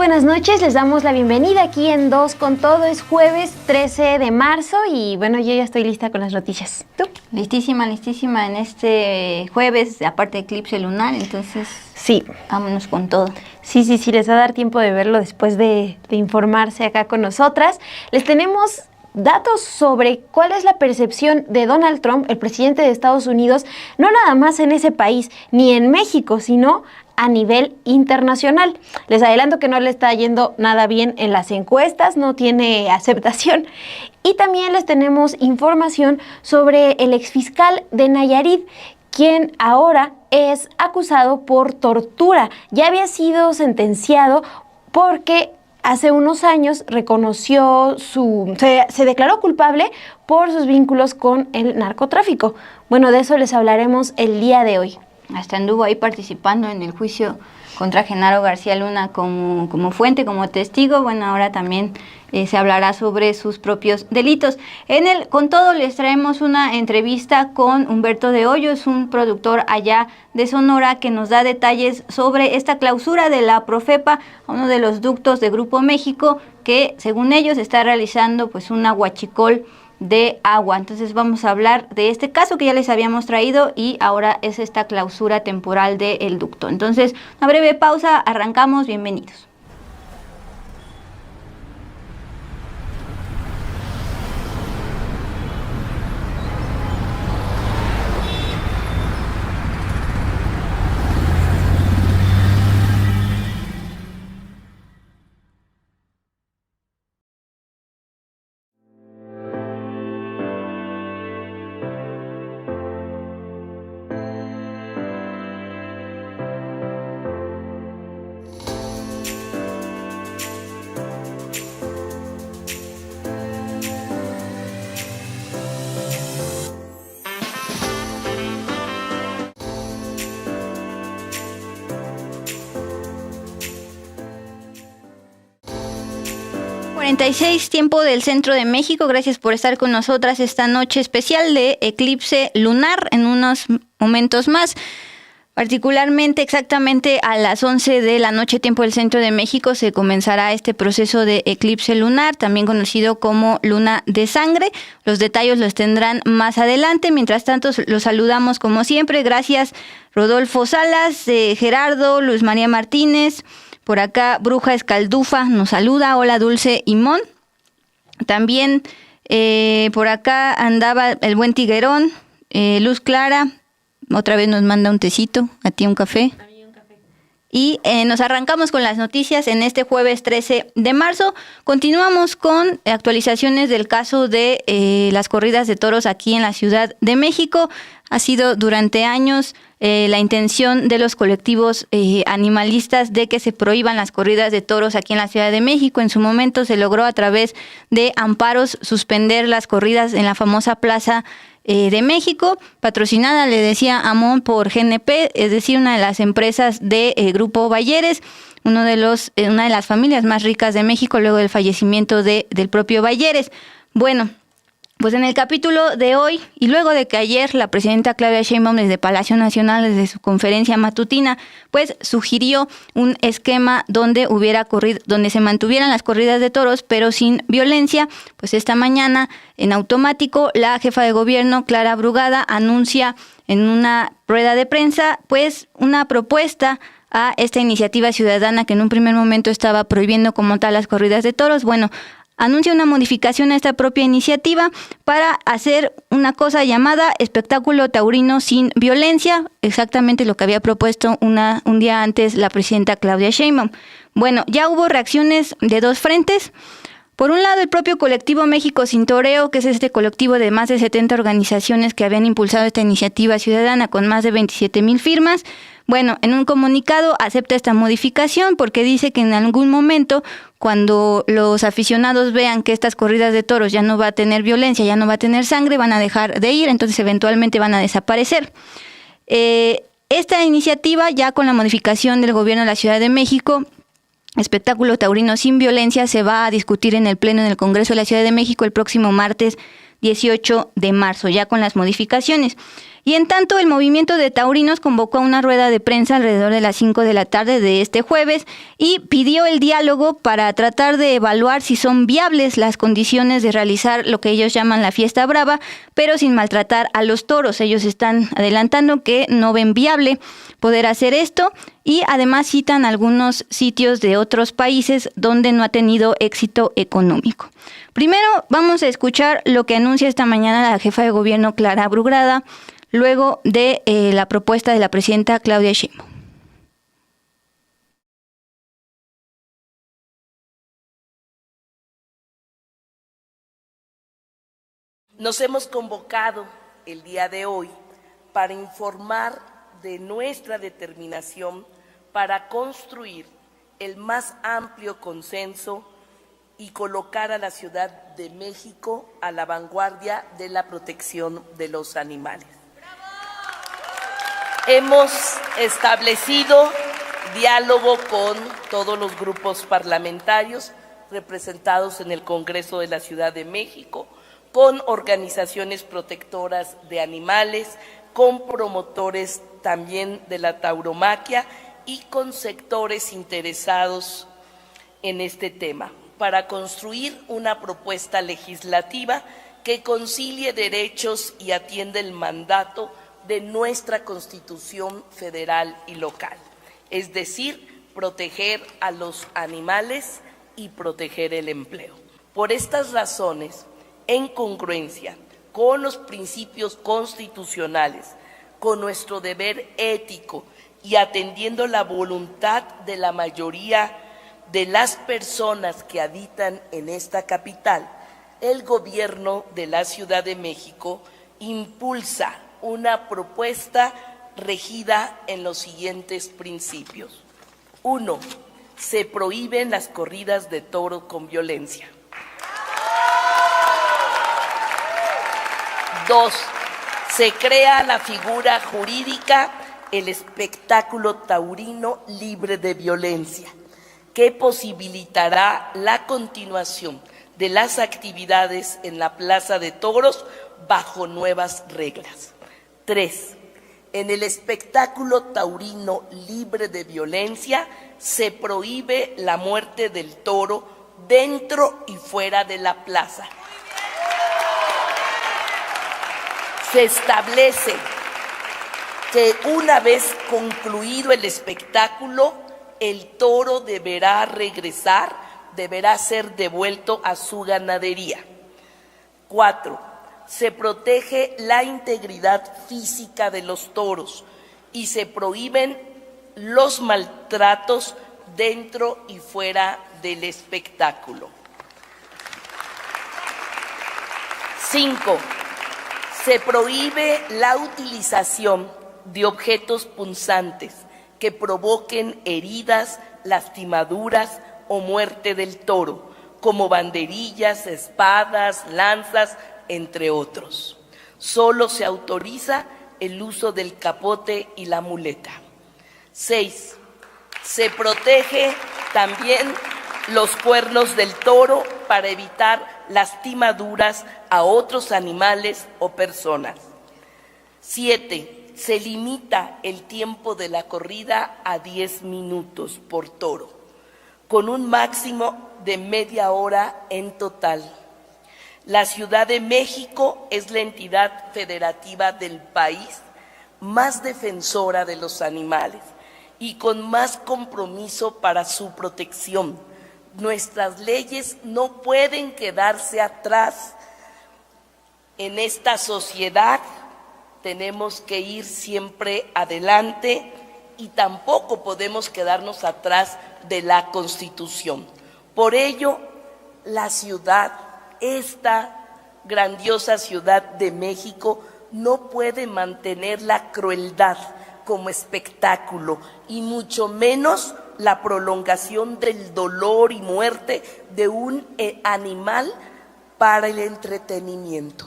buenas noches, les damos la bienvenida aquí en Dos con Todo. Es jueves 13 de marzo y bueno, yo ya estoy lista con las noticias. ¿Tú? Listísima en este jueves, aparte de eclipse lunar, entonces sí, vámonos con todo. Sí, les va a dar tiempo de verlo después de informarse acá con nosotras. Les tenemos datos sobre cuál es la percepción de Donald Trump, el presidente de Estados Unidos, no nada más en ese país, ni en México, sino a nivel internacional. Les adelanto que no le está yendo nada bien en las encuestas, no tiene aceptación. Y también les tenemos información sobre el exfiscal de Nayarit, quien ahora es acusado por tortura. Ya había sido sentenciado porque hace unos años reconoció se declaró culpable por sus vínculos con el narcotráfico. Bueno, de eso les hablaremos el día de hoy. Hasta anduvo ahí participando en el juicio contra Genaro García Luna como fuente, como testigo. Bueno, ahora también se hablará sobre sus propios delitos. Con todo les traemos una entrevista con Humberto de Hoyo, es un productor allá de Sonora que nos da detalles sobre esta clausura de la Profepa, uno de los ductos de Grupo México que según ellos está realizando pues un aguachicol de agua. Entonces vamos a hablar de este caso que ya les habíamos traído y ahora es esta clausura temporal del ducto. Entonces, una breve pausa, arrancamos, bienvenidos. Tiempo del centro de México. Gracias por estar con nosotras esta noche especial de eclipse lunar. En unos momentos más, particularmente exactamente a las 11 de la noche, tiempo del centro de México, se comenzará este proceso de eclipse lunar, también conocido como luna de sangre. Los detalles los tendrán más adelante. Mientras tanto, los saludamos como siempre. Gracias Rodolfo Salas, Gerardo, Luis María Martínez. Por acá, Bruja Escaldufa nos saluda. Hola, Dulce Imón. También por acá andaba el buen Tiguerón. Luz Clara, otra vez nos manda un tecito. A ti un café. A mí un café. Y nos arrancamos con las noticias en este jueves 13 de marzo. Continuamos con actualizaciones del caso de las corridas de toros aquí en la Ciudad de México. Ha sido durante años la intención de los colectivos animalistas de que se prohíban las corridas de toros aquí en la Ciudad de México. En su momento se logró a través de amparos suspender las corridas en la famosa Plaza de México, patrocinada, le decía Amón, por GNP, es decir, una de las empresas de Grupo Bayeres, una de las familias más ricas de México luego del fallecimiento del propio Bayeres. Bueno, pues en el capítulo de hoy, y luego de que ayer la presidenta Claudia Sheinbaum desde Palacio Nacional, desde su conferencia matutina, pues sugirió un esquema donde se mantuvieran las corridas de toros, pero sin violencia, pues esta mañana, en automático, la jefa de gobierno, Clara Brugada, anuncia en una rueda de prensa, pues una propuesta a esta iniciativa ciudadana que en un primer momento estaba prohibiendo como tal las corridas de toros. Bueno, anuncia una modificación a esta propia iniciativa para hacer una cosa llamada espectáculo taurino sin violencia, exactamente lo que había propuesto un día antes la presidenta Claudia Sheinbaum. Bueno, ya hubo reacciones de dos frentes. Por un lado, el propio colectivo México Sin Toreo, que es este colectivo de más de 70 organizaciones que habían impulsado esta iniciativa ciudadana con más de 27,000 firmas, bueno, en un comunicado acepta esta modificación porque dice que en algún momento, cuando los aficionados vean que estas corridas de toros ya no va a tener violencia, ya no va a tener sangre, van a dejar de ir, entonces eventualmente van a desaparecer. Esta iniciativa, ya con la modificación del gobierno de la Ciudad de México, espectáculo taurino sin violencia, se va a discutir en el Pleno del Congreso de la Ciudad de México el próximo martes 18 de marzo, ya con las modificaciones. Y en tanto, el movimiento de taurinos convocó a una rueda de prensa alrededor de las 5 de la tarde de este jueves y pidió el diálogo para tratar de evaluar si son viables las condiciones de realizar lo que ellos llaman la fiesta brava, pero sin maltratar a los toros. Ellos están adelantando que no ven viable poder hacer esto y además citan algunos sitios de otros países donde no ha tenido éxito económico. Primero vamos a escuchar lo que anuncia esta mañana la jefa de gobierno Clara Brugada, luego de la propuesta de la presidenta Claudia Sheinbaum. Nos hemos convocado el día de hoy para informar de nuestra determinación para construir el más amplio consenso y colocar a la Ciudad de México a la vanguardia de la protección de los animales. Hemos establecido diálogo con todos los grupos parlamentarios representados en el Congreso de la Ciudad de México, con organizaciones protectoras de animales, con promotores también de la tauromaquia y con sectores interesados en este tema, para construir una propuesta legislativa que concilie derechos y atienda el mandato de nuestra Constitución federal y local, es decir, proteger a los animales y proteger el empleo. Por estas razones, en congruencia con los principios constitucionales, con nuestro deber ético y atendiendo la voluntad de la mayoría de las personas que habitan en esta capital, el Gobierno de la Ciudad de México impulsa una propuesta regida en los siguientes principios. 1. Se prohíben las corridas de toro con violencia. 2. Se crea la figura jurídica el espectáculo taurino libre de violencia, que posibilitará la continuación de las actividades en la Plaza de Toros bajo nuevas reglas. 3. En el espectáculo taurino libre de violencia se prohíbe la muerte del toro dentro y fuera de la plaza. Se establece que una vez concluido el espectáculo, el toro deberá regresar, deberá ser devuelto a su ganadería. 4. Se protege la integridad física de los toros y se prohíben los maltratos dentro y fuera del espectáculo. 5. Se prohíbe la utilización de objetos punzantes que provoquen heridas, lastimaduras o muerte del toro, como banderillas, espadas, lanzas, entre otros. Solo se autoriza el uso del capote y la muleta. 6. Se protege también los cuernos del toro para evitar lastimaduras a otros animales o personas. 7. Se limita el tiempo de la corrida a 10 minutos por toro, con un máximo de media hora en total. La Ciudad de México es la entidad federativa del país más defensora de los animales y con más compromiso para su protección. Nuestras leyes no pueden quedarse atrás. En esta sociedad tenemos que ir siempre adelante y tampoco podemos quedarnos atrás de la Constitución. Por ello, la ciudad, esta grandiosa Ciudad de México, no puede mantener la crueldad como espectáculo y mucho menos la prolongación del dolor y muerte de un animal para el entretenimiento.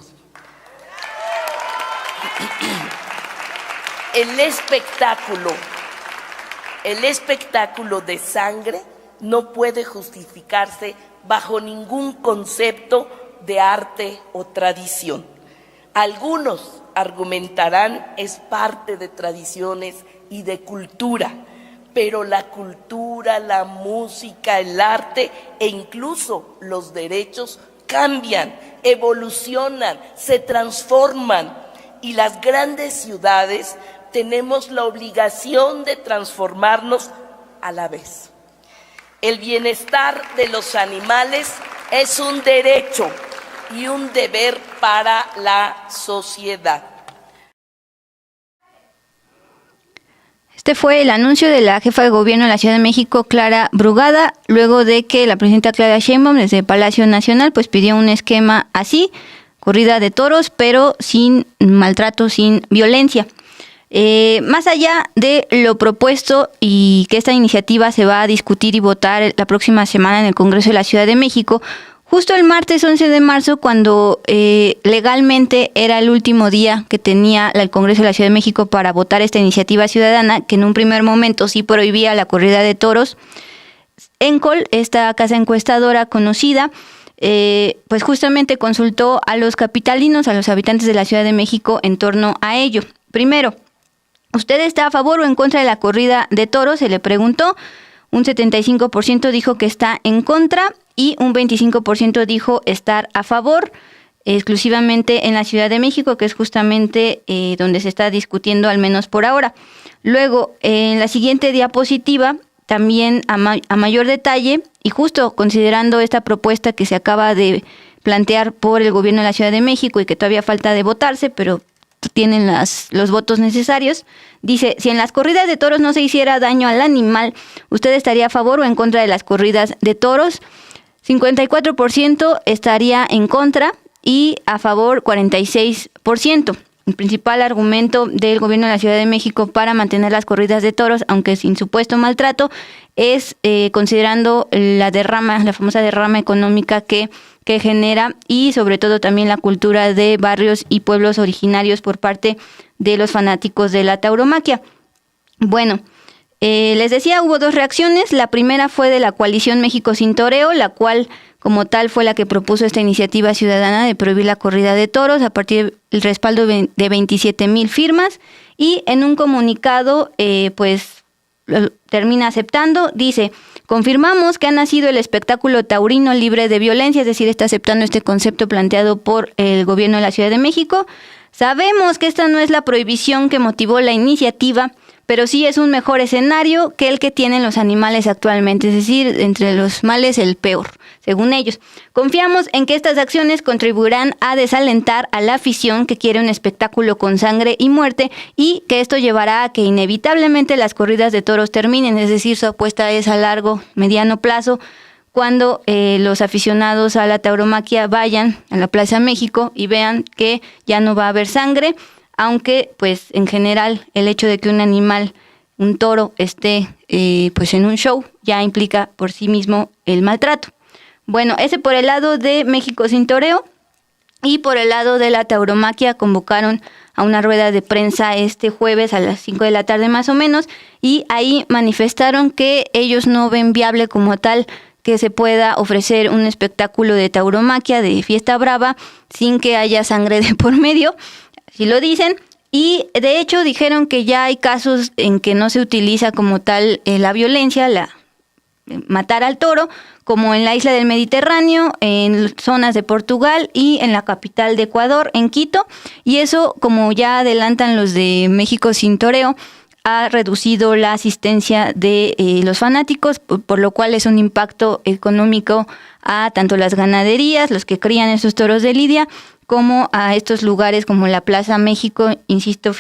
El espectáculo de sangre no puede justificarse bajo ningún concepto de arte o tradición. Algunos argumentarán es parte de tradiciones y de cultura, pero la cultura, la música, el arte e incluso los derechos cambian, evolucionan, se transforman, y las grandes ciudades tenemos la obligación de transformarnos a la vez. El bienestar de los animales es un derecho y un deber para la sociedad. Este fue el anuncio de la jefa de gobierno de la Ciudad de México, Clara Brugada, luego de que la presidenta Claudia Sheinbaum desde Palacio Nacional pues pidió un esquema así, corrida de toros, pero sin maltrato, sin violencia. Más allá de lo propuesto y que esta iniciativa se va a discutir y votar la próxima semana en el Congreso de la Ciudad de México, justo el martes 11 de marzo, cuando legalmente era el último día que tenía el Congreso de la Ciudad de México para votar esta iniciativa ciudadana, que en un primer momento sí prohibía la corrida de toros, ENCOL, esta casa encuestadora conocida, pues justamente consultó a los capitalinos, a los habitantes de la Ciudad de México en torno a ello. Primero, ¿usted está a favor o en contra de la corrida de toros? Se le preguntó. Un 75% dijo que está en contra y un 25% dijo estar a favor, exclusivamente en la Ciudad de México, que es justamente donde se está discutiendo, al menos por ahora. Luego, en la siguiente diapositiva, también a mayor detalle, y justo considerando esta propuesta que se acaba de plantear por el gobierno de la Ciudad de México y que todavía falta de votarse, pero tienen los votos necesarios, dice: si en las corridas de toros no se hiciera daño al animal, ¿usted estaría a favor o en contra de las corridas de toros? 54% estaría en contra y a favor 46%. El principal argumento del gobierno de la Ciudad de México para mantener las corridas de toros, aunque sin supuesto maltrato, es considerando la famosa derrama económica que genera, y sobre todo también la cultura de barrios y pueblos originarios por parte de los fanáticos de la tauromaquia. Bueno, les decía, hubo dos reacciones. La primera fue de la coalición México Sin Toreo, la cual como tal fue la que propuso esta iniciativa ciudadana de prohibir la corrida de toros a partir del respaldo de 27,000 firmas, y en un comunicado pues termina aceptando. Dice: confirmamos que ha nacido el espectáculo taurino libre de violencia, es decir, está aceptando este concepto planteado por el gobierno de la Ciudad de México. Sabemos que esta no es la prohibición que motivó la iniciativa, pero sí es un mejor escenario que el que tienen los animales actualmente, es decir, entre los males el peor, según ellos. Confiamos en que estas acciones contribuirán a desalentar a la afición que quiere un espectáculo con sangre y muerte, y que esto llevará a que inevitablemente las corridas de toros terminen, es decir, su apuesta es a largo, mediano plazo, cuando los aficionados a la tauromaquia vayan a la Plaza México y vean que ya no va a haber sangre, aunque pues en general el hecho de que un animal, un toro, esté pues en un show ya implica por sí mismo el maltrato. Bueno, ese por el lado de México Sin Toreo. Y por el lado de la tauromaquia convocaron a una rueda de prensa este jueves a las 5 de la tarde más o menos, y ahí manifestaron que ellos no ven viable como tal que se pueda ofrecer un espectáculo de tauromaquia, de fiesta brava, sin que haya sangre de por medio. Así lo dicen, y de hecho dijeron que ya hay casos en que no se utiliza como tal la violencia, matar al toro, como en la isla del Mediterráneo, en zonas de Portugal y en la capital de Ecuador, en Quito, y eso, como ya adelantan los de México Sin Toreo, ha reducido la asistencia de los fanáticos, por lo cual es un impacto económico a tanto las ganaderías, los que crían esos toros de lidia, como a estos lugares como la Plaza México, insisto,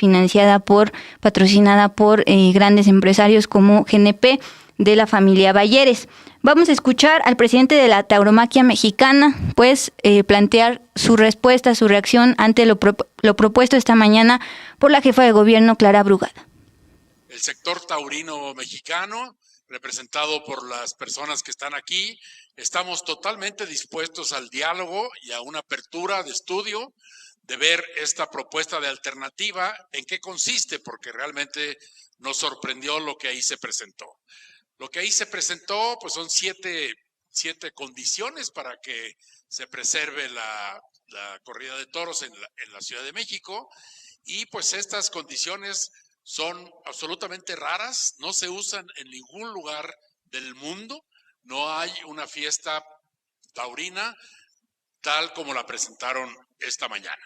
patrocinada por grandes empresarios como GNP de la familia Bayeres. Vamos a escuchar al presidente de la tauromaquia mexicana, pues plantear su respuesta, su reacción ante lo propuesto esta mañana por la jefa de gobierno, Clara Brugada. El sector taurino mexicano, representado por las personas que están aquí, estamos totalmente dispuestos al diálogo y a una apertura de estudio, de ver esta propuesta de alternativa, en qué consiste, porque realmente nos sorprendió lo que ahí se presentó. Lo que ahí se presentó, pues son 7 condiciones para que se preserve la corrida de toros en la Ciudad de México, y pues estas condiciones son absolutamente raras, no se usan en ningún lugar del mundo, no hay una fiesta taurina tal como la presentaron esta mañana.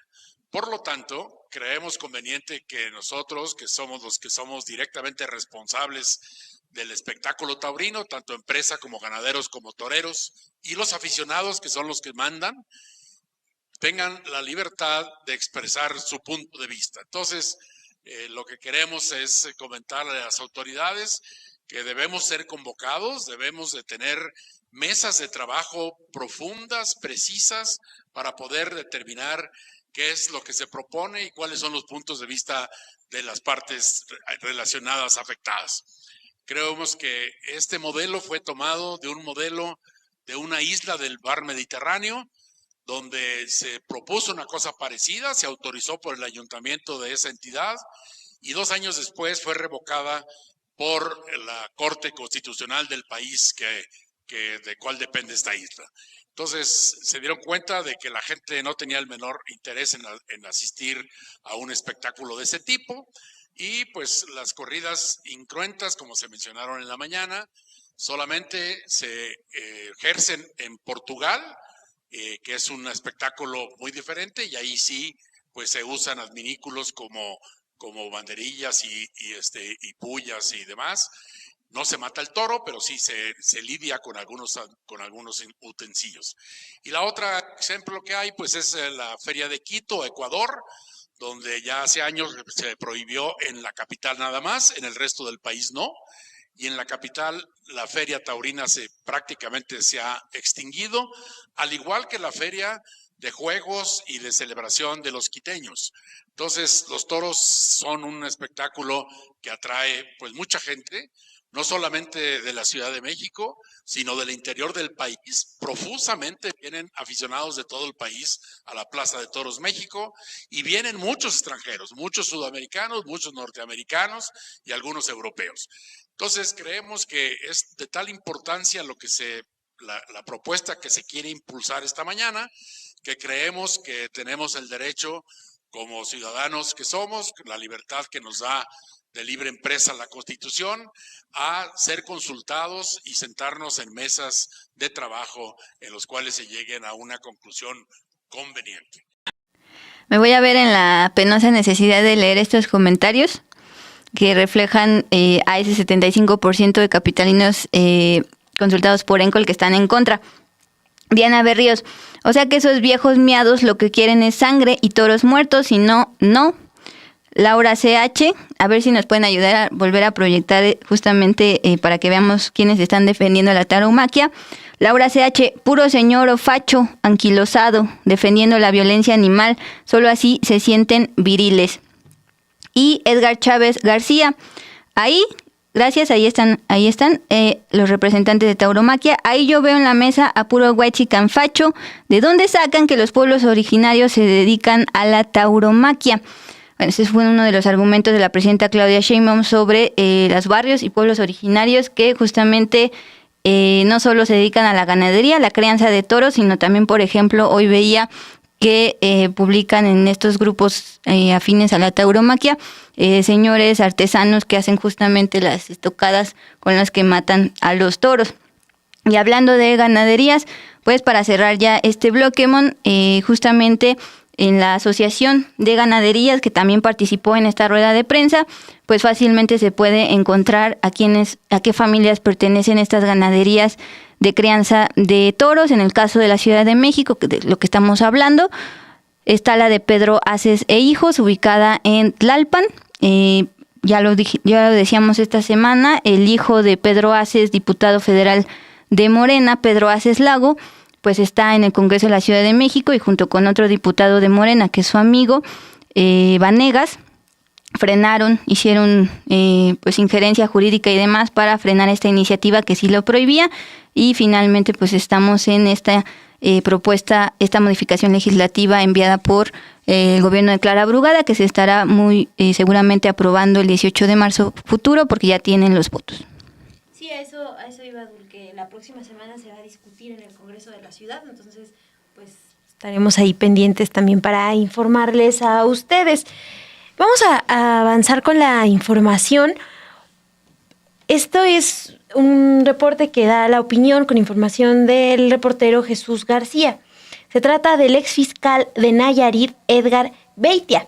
Por lo tanto, creemos conveniente que nosotros, que somos los que somos directamente responsables del espectáculo taurino, tanto empresa como ganaderos como toreros, y los aficionados, que son los que mandan, tengan la libertad de expresar su punto de vista. Entonces, lo que queremos es comentarle a las autoridades que debemos ser convocados, debemos de tener mesas de trabajo profundas, precisas, para poder determinar qué es lo que se propone y cuáles son los puntos de vista de las partes relacionadas afectadas. Creemos que este modelo fue tomado de un modelo de una isla del mar Mediterráneo, donde se propuso una cosa parecida, se autorizó por el ayuntamiento de esa entidad y 2 años después fue revocada por la Corte Constitucional del país de cual depende esta isla. Entonces se dieron cuenta de que la gente no tenía el menor interés en asistir a un espectáculo de ese tipo, y pues las corridas incruentas, como se mencionaron en la mañana, solamente se ejercen en Portugal, que es un espectáculo muy diferente, y ahí sí pues se usan adminículos como banderillas y pullas y demás. No se mata el toro, pero sí se lidia con algunos utensilios. Y la otra ejemplo que hay pues es la Feria de Quito, Ecuador, donde ya hace años se prohibió en la capital nada más, en el resto del país no. Y en la capital la feria taurina prácticamente se ha extinguido, al igual que la feria de juegos y de celebración de los quiteños. Entonces, los toros son un espectáculo que atrae pues mucha gente, no solamente de la Ciudad de México, sino del interior del país. Profusamente vienen aficionados de todo el país a la Plaza de Toros México, y vienen muchos extranjeros, muchos sudamericanos, muchos norteamericanos y algunos europeos. Entonces creemos que es de tal importancia la propuesta que se quiere impulsar esta mañana, que creemos que tenemos el derecho, como ciudadanos que somos, la libertad que nos da de libre empresa la Constitución, a ser consultados y sentarnos en mesas de trabajo en los cuales se lleguen a una conclusión conveniente. Me voy a ver en la penosa necesidad de leer estos comentarios que reflejan a ese 75% de capitalinos consultados por ENCOL que están en contra. Diana Berríos, o sea que esos viejos miados lo que quieren es sangre y toros muertos, y no. Laura CH, a ver si nos pueden ayudar a volver a proyectar justamente para que veamos quiénes están defendiendo la tauromaquia. Laura CH, puro señor o facho, anquilosado, defendiendo la violencia animal, solo así se sienten viriles. Y Edgar Chávez García, ahí, gracias, ahí están los representantes de tauromaquia. Ahí yo veo en la mesa a puro huachican facho. ¿De dónde sacan que los pueblos originarios se dedican a la tauromaquia? Bueno, ese fue uno de los argumentos de la presidenta Claudia Sheinbaum sobre los barrios y pueblos originarios que justamente no solo se dedican a la ganadería, la crianza de toros, sino también, por ejemplo, hoy veía que publican en estos grupos afines a la tauromaquia señores artesanos que hacen justamente las estocadas con las que matan a los toros. Y hablando de ganaderías, pues para cerrar ya este bloque, justamente en la Asociación de Ganaderías, que también participó en esta rueda de prensa, pues fácilmente se puede encontrar a qué familias pertenecen estas ganaderías de crianza de toros. En el caso de la Ciudad de México, de lo que estamos hablando, está la de Pedro Aces e Hijos, ubicada en Tlalpan. Ya lo decíamos esta semana, el hijo de Pedro Aces, diputado federal de Morena, Pedro Aces Lago, pues está en el Congreso de la Ciudad de México, y junto con otro diputado de Morena, que es su amigo, Vanegas, hicieron pues injerencia jurídica y demás para frenar esta iniciativa que sí lo prohibía, y finalmente pues estamos en esta propuesta, esta modificación legislativa enviada por el gobierno de Clara Brugada, que se estará muy seguramente aprobando el 18 de marzo futuro, porque ya tienen los votos. Sí, a eso iba, Dul, que la próxima semana se va a discutir en el Congreso de la Ciudad, entonces pues estaremos ahí pendientes también para informarles a ustedes. Vamos a avanzar con la información. Esto es un reporte que da La Opinión con información del reportero Jesús García. Se trata del exfiscal de Nayarit, Edgar Beitia.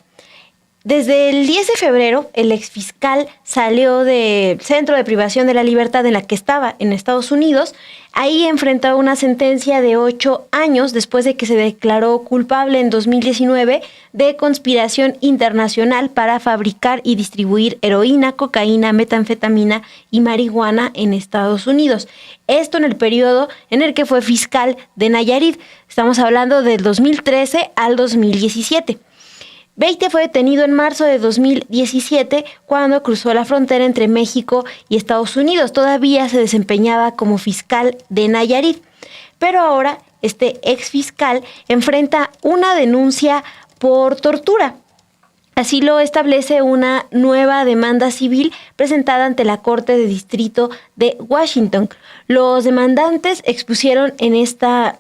Desde el 10 de febrero, el exfiscal salió del centro de privación de la libertad en la que estaba en Estados Unidos. Ahí enfrentó una sentencia de 8 años después de que se declaró culpable en 2019 de conspiración internacional para fabricar y distribuir heroína, cocaína, metanfetamina y marihuana en Estados Unidos. Esto en el periodo en el que fue fiscal de Nayarit. Estamos hablando del 2013 al 2017. Beitia fue detenido en marzo de 2017 cuando cruzó la frontera entre México y Estados Unidos. Todavía se desempeñaba como fiscal de Nayarit. Pero ahora este exfiscal enfrenta una denuncia por tortura. Así lo establece una nueva demanda civil presentada ante la Corte de Distrito de Washington. Los demandantes expusieron en esta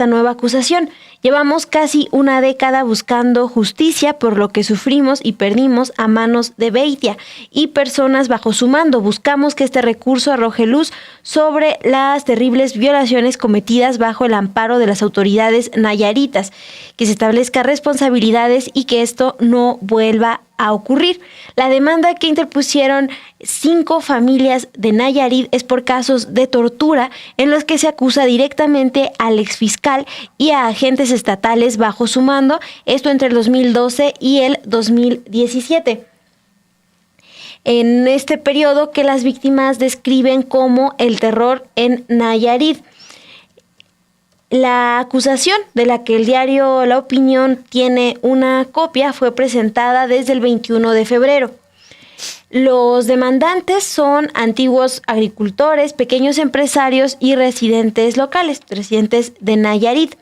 nueva acusación: llevamos casi una década buscando justicia por lo que sufrimos y perdimos a manos de Beitia y personas bajo su mando. Buscamos que este recurso arroje luz sobre las terribles violaciones cometidas bajo el amparo de las autoridades nayaritas, que se establezca responsabilidades y que esto no vuelva a ocurrir. La demanda que interpusieron 5 familias de Nayarit es por casos de tortura en los que se acusa directamente al exfiscal y a agentes estatales bajo su mando, esto entre el 2012 y el 2017. En este periodo que las víctimas describen como el terror en Nayarit. La acusación, de la que el diario La Opinión tiene una copia, fue presentada desde el 21 de febrero. Los demandantes son antiguos agricultores, pequeños empresarios y residentes locales, residentes de Nayarit.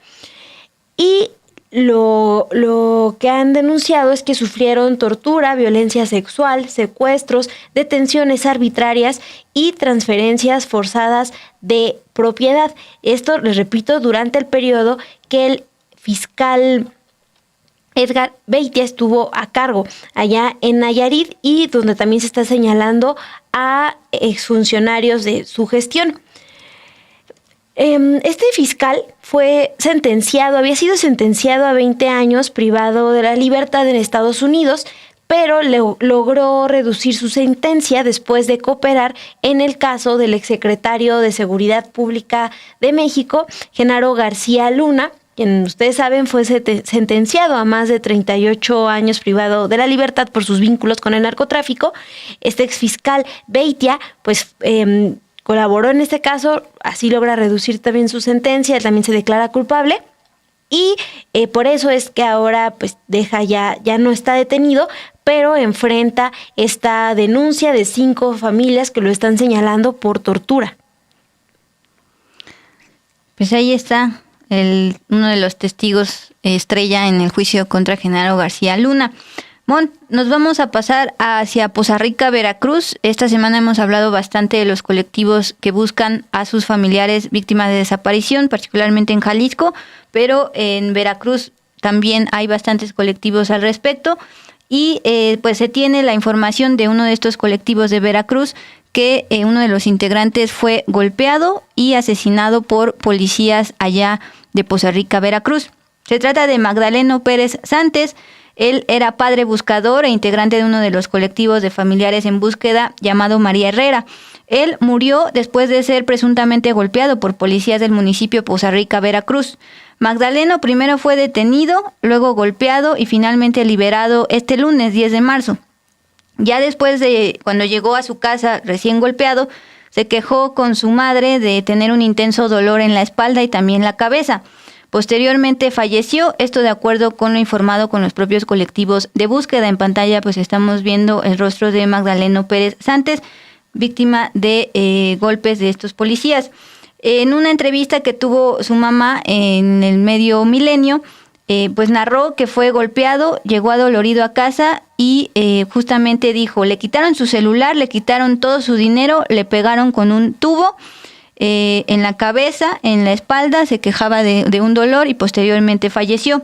Y lo que han denunciado es que sufrieron tortura, violencia sexual, secuestros, detenciones arbitrarias y transferencias forzadas de propiedad. Esto, les repito, durante el periodo que el fiscal Edgar Beitia estuvo a cargo allá en Nayarit y donde también se está señalando a exfuncionarios de su gestión. Este fiscal había sido sentenciado a 20 años privado de la libertad en Estados Unidos, pero logró reducir su sentencia después de cooperar en el caso del exsecretario de Seguridad Pública de México, Genaro García Luna, quien ustedes saben fue sentenciado a más de 38 años privado de la libertad por sus vínculos con el narcotráfico. Este exfiscal Beitia, pues colaboró en este caso, así logra reducir también su sentencia, él también se declara culpable y por eso es que ahora pues ya no está detenido, pero enfrenta esta denuncia de 5 familias que lo están señalando por tortura. Pues ahí está uno de los testigos estrella en el juicio contra Genaro García Luna. Nos vamos a pasar hacia Poza Rica, Veracruz. Esta semana hemos hablado bastante de los colectivos que buscan a sus familiares víctimas de desaparición, particularmente en Jalisco, pero en Veracruz también hay bastantes colectivos al respecto. Y pues se tiene la información de uno de estos colectivos de Veracruz que uno de los integrantes fue golpeado y asesinado por policías allá de Poza Rica, Veracruz. Se trata de Magdaleno Pérez Santes. Él era padre buscador e integrante de uno de los colectivos de familiares en búsqueda llamado María Herrera. Él murió después de ser presuntamente golpeado por policías del municipio Poza Rica, Veracruz. Magdaleno primero fue detenido, luego golpeado y finalmente liberado este lunes 10 de marzo. Ya después de cuando llegó a su casa recién golpeado, se quejó con su madre de tener un intenso dolor en la espalda y también la cabeza. Posteriormente falleció, esto de acuerdo con lo informado con los propios colectivos de búsqueda. En pantalla pues estamos viendo el rostro de Magdaleno Pérez Santes, víctima de golpes de estos policías. En una entrevista que tuvo su mamá en el medio Milenio, pues narró que fue golpeado, llegó adolorido a casa y justamente dijo, le quitaron su celular, le quitaron todo su dinero, le pegaron con un tubo en la cabeza, en la espalda, se quejaba de un dolor y posteriormente falleció.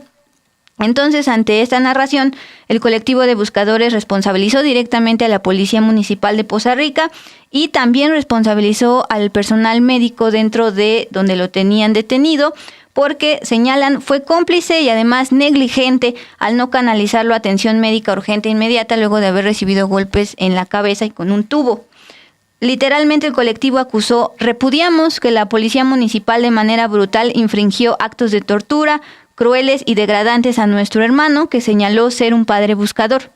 Entonces, ante esta narración, el colectivo de buscadores responsabilizó directamente a la Policía Municipal de Poza Rica y también responsabilizó al personal médico dentro de donde lo tenían detenido, porque señalan fue cómplice y además negligente al no canalizarlo a atención médica urgente e inmediata luego de haber recibido golpes en la cabeza y con un tubo. Literalmente el colectivo acusó, repudiamos que la Policía Municipal de manera brutal infringió actos de tortura, crueles y degradantes a nuestro hermano, que señaló ser un padre buscador.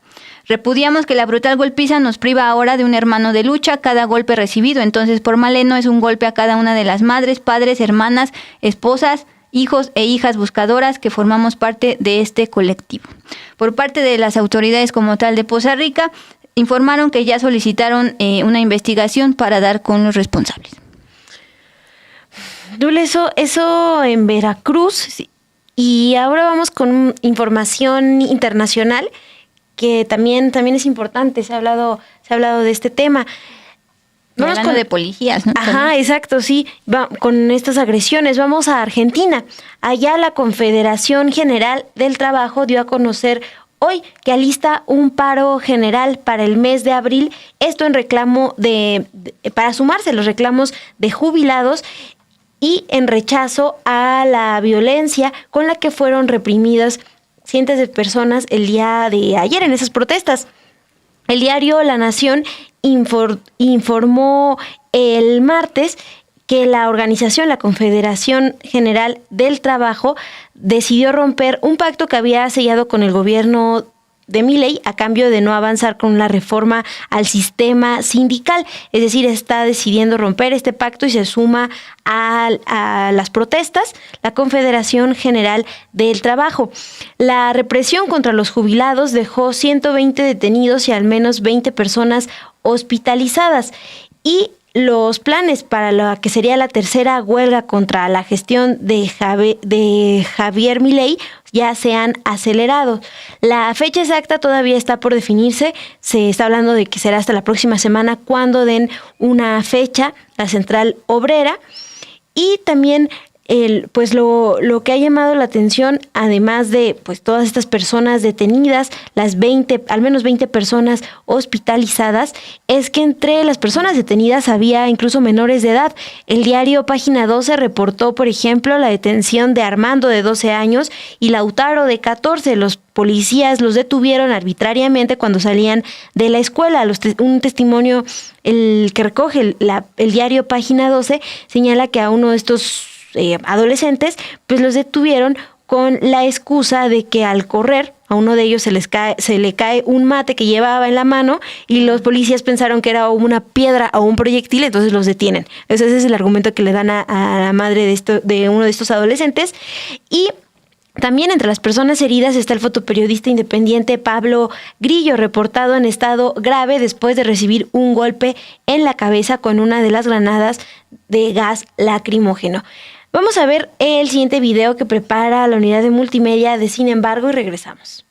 Repudiamos que la brutal golpiza nos priva ahora de un hermano de lucha. Cada golpe recibido entonces por Maleno es un golpe a cada una de las madres, padres, hermanas, esposas, hijos e hijas buscadoras que formamos parte de este colectivo. Por parte de las autoridades como tal de Poza Rica, informaron que ya solicitaron una investigación para dar con los responsables. Dule, eso en Veracruz. Sí. Y ahora vamos con información internacional que también es importante. Se ha hablado de este tema. Vamos hablando de policías, ¿no? Ajá, exacto, sí. Con estas agresiones vamos a Argentina. Allá la Confederación General del Trabajo dio a conocer hoy que alista un paro general para el mes de abril. Esto en reclamo para sumarse los reclamos de jubilados y en rechazo a la violencia con la que fueron reprimidas cientos de personas el día de ayer en esas protestas. El diario La Nación informó el martes que la organización, la Confederación General del Trabajo, decidió romper un pacto que había sellado con el gobierno de Milei a cambio de no avanzar con la reforma al sistema sindical. Es decir, está decidiendo romper este pacto y se suma a las protestas la Confederación General del Trabajo. La represión contra los jubilados dejó 120 detenidos y al menos 20 personas hospitalizadas. Y los planes para la que sería la tercera huelga contra la gestión de Javier Milei ya se han acelerado. La fecha exacta todavía está por definirse. Se está hablando de que será hasta la próxima semana cuando den una fecha la Central Obrera. Y también lo que ha llamado la atención, además de pues todas estas personas detenidas, al menos 20 personas hospitalizadas, es que entre las personas detenidas había incluso menores de edad. El diario Página 12 reportó, por ejemplo, la detención de Armando, de 12 años, y Lautaro, de 14. Los policías los detuvieron arbitrariamente cuando salían de la escuela. Un testimonio, el que recoge el diario Página 12, señala que a uno de estos adolescentes pues los detuvieron con la excusa de que al correr a uno de ellos se le cae un mate que llevaba en la mano y los policías pensaron que era una piedra o un proyectil, entonces los detienen. Ese es el argumento que le dan a la madre de uno de estos adolescentes. Y también entre las personas heridas está el fotoperiodista independiente Pablo Grillo, reportado en estado grave después de recibir un golpe en la cabeza con una de las granadas de gas lacrimógeno. Vamos a ver el siguiente video que prepara la unidad de multimedia de Sin Embargo y regresamos.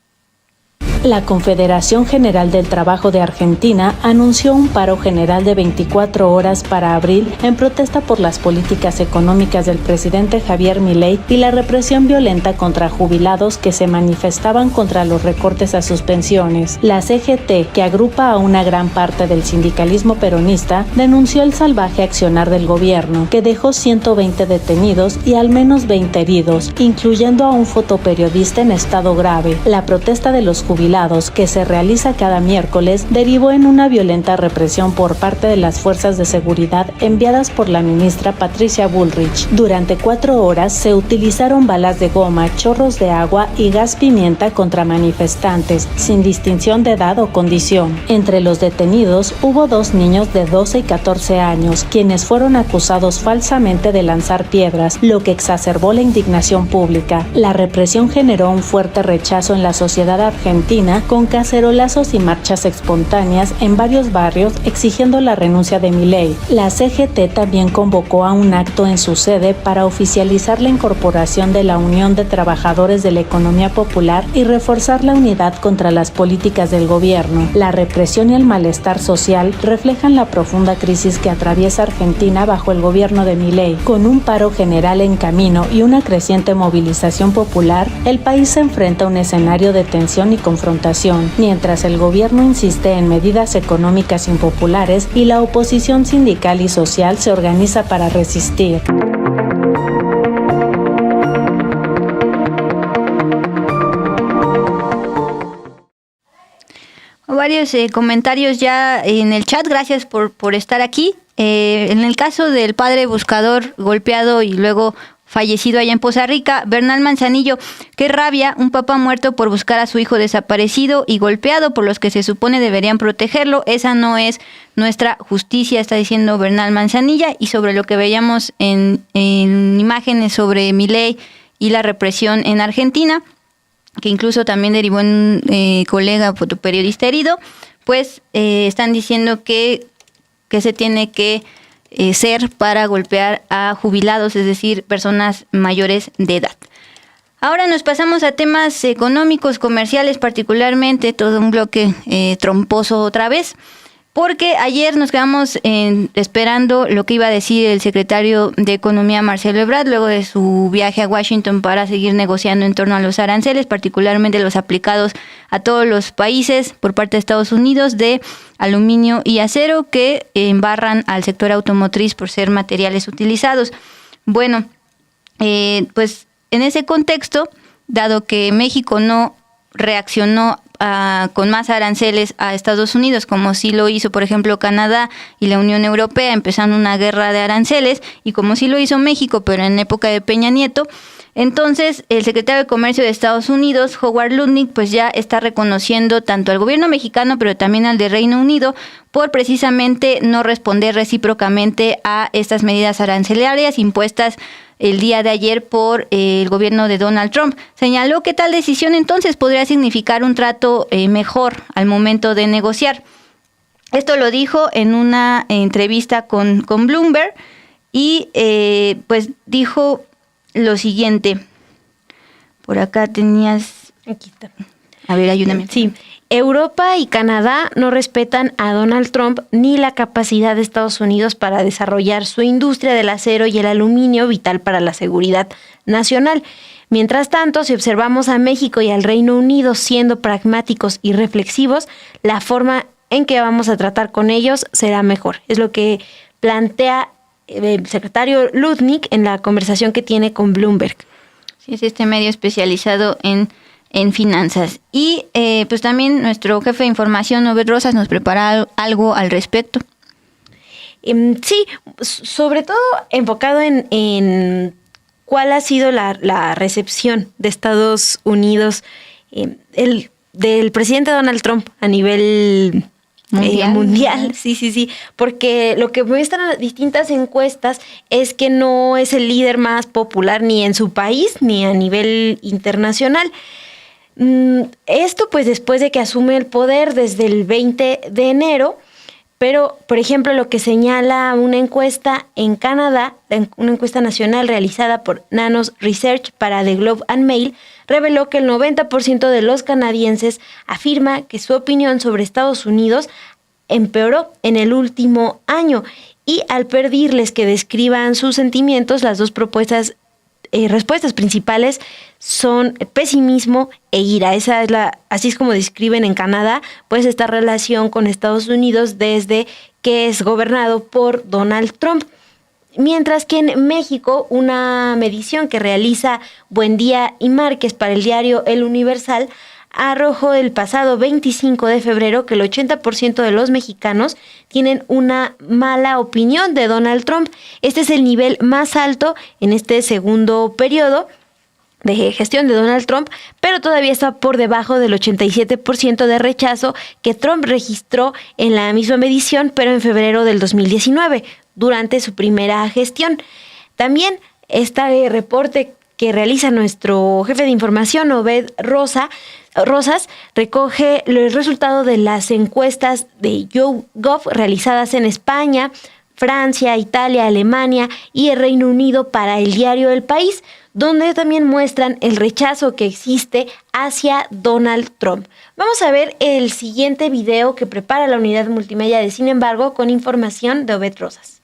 La Confederación General del Trabajo de Argentina anunció un paro general de 24 horas para abril en protesta por las políticas económicas del presidente Javier Milei y la represión violenta contra jubilados que se manifestaban contra los recortes a sus pensiones. La CGT, que agrupa a una gran parte del sindicalismo peronista, denunció el salvaje accionar del gobierno, que dejó 120 detenidos y al menos 20 heridos, incluyendo a un fotoperiodista en estado grave. La protesta de los jubilados, que se realiza cada miércoles, derivó en una violenta represión por parte de las fuerzas de seguridad enviadas por la ministra Patricia Bullrich. Durante 4 horas se utilizaron balas de goma, chorros de agua y gas pimienta contra manifestantes, sin distinción de edad o condición. Entre los detenidos hubo 2 niños de 12 y 14 años, quienes fueron acusados falsamente de lanzar piedras, lo que exacerbó la indignación pública. La represión generó un fuerte rechazo en la sociedad argentina Argentina con cacerolazos y marchas espontáneas en varios barrios exigiendo la renuncia de Milei. La CGT también convocó a un acto en su sede para oficializar la incorporación de la Unión de Trabajadores de la Economía Popular y reforzar la unidad contra las políticas del gobierno. La represión y el malestar social reflejan la profunda crisis que atraviesa Argentina bajo el gobierno de Milei. Con un paro general en camino y una creciente movilización popular, el país se enfrenta a un escenario de tensión y confrontación, mientras el gobierno insiste en medidas económicas impopulares y la oposición sindical y social se organiza para resistir. Varios comentarios ya en el chat, gracias por estar aquí. En el caso del padre buscador golpeado y luego fallecido allá en Poza Rica, Bernal Manzanillo, qué rabia, un papá muerto por buscar a su hijo desaparecido y golpeado por los que se supone deberían protegerlo. Esa no es nuestra justicia, está diciendo Bernal Manzanilla. Y sobre lo que veíamos en imágenes sobre Milei y la represión en Argentina, que incluso también derivó en un colega fotoperiodista herido, pues están diciendo que se tiene que ser para golpear a jubilados, es decir, personas mayores de edad. Ahora nos pasamos a temas económicos, comerciales particularmente, todo un bloque tromposo otra vez, porque ayer nos quedamos esperando lo que iba a decir el secretario de Economía, Marcelo Ebrard, luego de su viaje a Washington para seguir negociando en torno a los aranceles, particularmente los aplicados a todos los países por parte de Estados Unidos de aluminio y acero que embarran al sector automotriz por ser materiales utilizados. Bueno, pues en ese contexto, dado que México no reaccionó con más aranceles a Estados Unidos, como sí lo hizo, por ejemplo, Canadá y la Unión Europea, empezando una guerra de aranceles, y como sí lo hizo México, pero en época de Peña Nieto, entonces el secretario de Comercio de Estados Unidos, Howard Lutnick, pues ya está reconociendo tanto al gobierno mexicano, pero también al de Reino Unido, por precisamente no responder recíprocamente a estas medidas arancelarias impuestas el día de ayer por el gobierno de Donald Trump. Señaló que tal decisión entonces podría significar un trato mejor al momento de negociar. Esto lo dijo en una entrevista con Bloomberg y pues dijo lo siguiente. Por acá tenías... Aquí está. A ver, ayúdame. Sí. Europa y Canadá no respetan a Donald Trump ni la capacidad de Estados Unidos para desarrollar su industria del acero y el aluminio, vital para la seguridad nacional. Mientras tanto, si observamos a México y al Reino Unido siendo pragmáticos y reflexivos, la forma en que vamos a tratar con ellos será mejor. Es lo que plantea el secretario Lutnick en la conversación que tiene con Bloomberg. Sí, es este medio especializado en finanzas. Y pues también nuestro jefe de información, Obed Rosas, nos prepara algo al respecto. Sí, sobre todo enfocado en cuál ha sido la recepción de Estados Unidos del presidente Donald Trump a nivel mundial. Sí, porque lo que muestran distintas encuestas es que no es el líder más popular ni en su país ni a nivel internacional. Esto pues después de que asume el poder desde el 20 de enero, pero por ejemplo lo que señala una encuesta en Canadá, una encuesta nacional realizada por Nanos Research para The Globe and Mail, reveló que el 90% de los canadienses afirma que su opinión sobre Estados Unidos empeoró en el último año, y al pedirles que describan sus sentimientos, las dos respuestas principales son pesimismo e ira. Así es como describen en Canadá pues esta relación con Estados Unidos desde que es gobernado por Donald Trump. Mientras que en México, una medición que realiza Buendía y Márquez para el diario El Universal arrojó el pasado 25 de febrero que el 80% de los mexicanos tienen una mala opinión de Donald Trump. Este es el nivel más alto en este segundo periodo de gestión de Donald Trump, pero todavía está por debajo del 87% de rechazo que Trump registró en la misma medición, pero en febrero del 2019, durante su primera gestión. También este reporte que realiza nuestro jefe de información, Obed Rosas recoge los resultados de las encuestas de YouGov realizadas en España, Francia, Italia, Alemania y el Reino Unido para el diario El País, donde también muestran el rechazo que existe hacia Donald Trump. Vamos a ver el siguiente video que prepara la unidad multimedia de Sin embargo, con información de Obed Rosas.